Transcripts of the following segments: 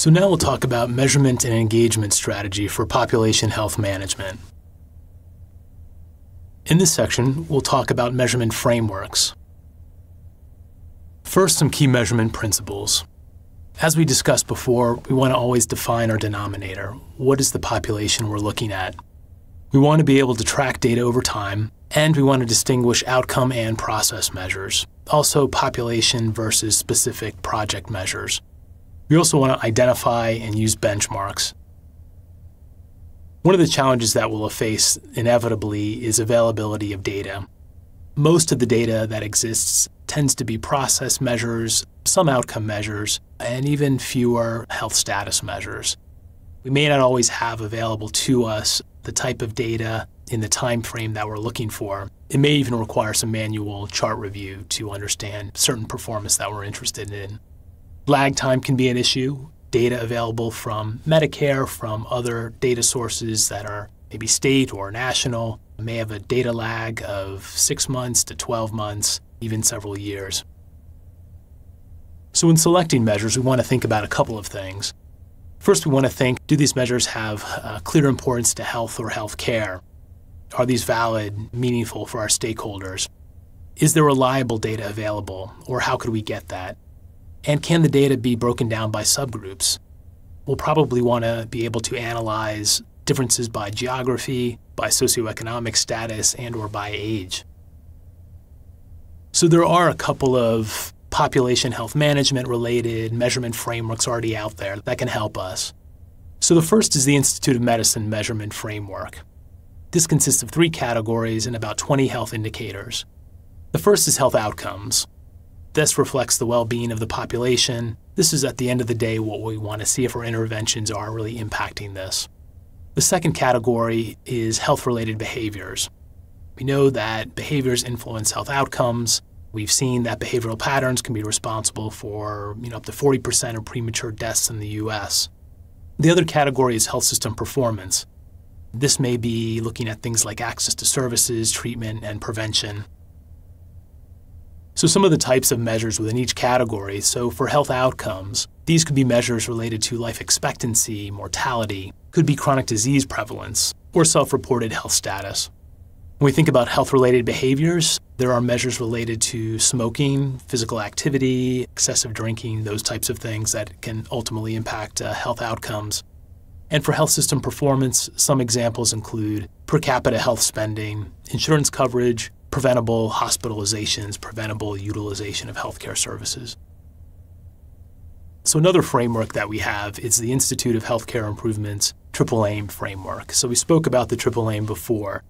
So now we'll talk about measurement and engagement strategy for population health management. In this section, we'll talk about measurement frameworks. First, some key measurement principles. As we discussed before, we want to always define our denominator. What is the population we're looking at? We want to be able to track data over time, and we want to distinguish outcome and process measures. Also, population versus specific project measures. We also want to identify and use benchmarks. One of the challenges that we'll face inevitably is availability of data. Most of the data that exists tends to be process measures, some outcome measures, and even fewer health status measures. We may not always have available to us the type of data in the time frame that we're looking for. It may even require some manual chart review to understand certain performance that we're interested in. Lag time can be an issue. Data available from Medicare, from other data sources that are maybe state or national, may have a data lag of 6 months to 12 months, even several years. So when selecting measures, we want to think about a couple of things. First, we want to think, do these measures have clear importance to health or health care? Are these valid, meaningful for our stakeholders? Is there reliable data available, or how could we get that? And can the data be broken down by subgroups? We'll probably want to be able to analyze differences by geography, by socioeconomic status, and/or by age. So there are a couple of population health management related measurement frameworks already out there that can help us. So the first is the Institute of Medicine Measurement Framework. This consists of 3 categories and about 20 health indicators. The first is health outcomes. This reflects the well-being of the population. This is, at the end of the day, what we want to see if our interventions are really impacting this. The second category is health-related behaviors. We know that behaviors influence health outcomes. We've seen that behavioral patterns can be responsible for up to 40% of premature deaths in the U.S. The other category is health system performance. This may be looking at things like access to services, treatment, and prevention. So some of the types of measures within each category. So for health outcomes, these could be measures related to life expectancy, mortality, could be chronic disease prevalence, or self-reported health status. When we think about health-related behaviors, there are measures related to smoking, physical activity, excessive drinking, those types of things that can ultimately impact health outcomes. And for health system performance, some examples include per capita health spending, insurance coverage, preventable hospitalizations, preventable utilization of healthcare services. So another framework that we have is the Institute of Healthcare Improvement's Triple Aim framework. So we spoke about the Triple Aim before.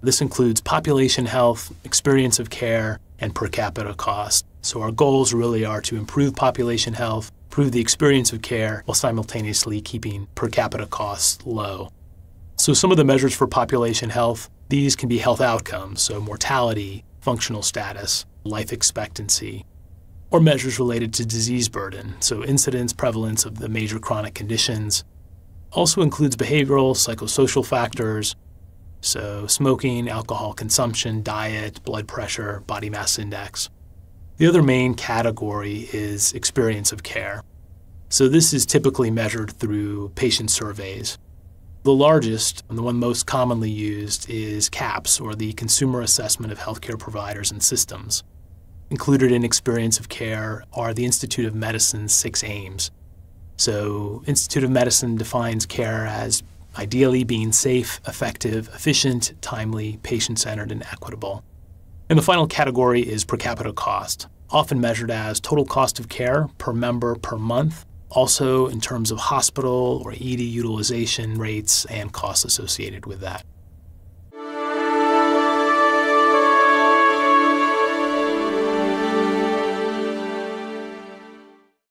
This includes population health, experience of care, and per capita cost. So our goals really are to improve population health, improve the experience of care, while simultaneously keeping per capita costs low. So some of the measures for population health, these can be health outcomes, so mortality, functional status, life expectancy, or measures related to disease burden, so incidence, prevalence of the major chronic conditions. Also includes behavioral, psychosocial factors, so smoking, alcohol consumption, diet, blood pressure, body mass index. The other main category is experience of care. So this is typically measured through patient surveys. The largest, and the one most commonly used, is CAHPS, or the Consumer Assessment of Healthcare Providers and Systems. Included in experience of care are the Institute of Medicine's 6 aims. So Institute of Medicine defines care as ideally being safe, effective, efficient, timely, patient-centered, and equitable. And the final category is per capita cost, often measured as total cost of care per member per month, also in terms of hospital or ED utilization rates and costs associated with that.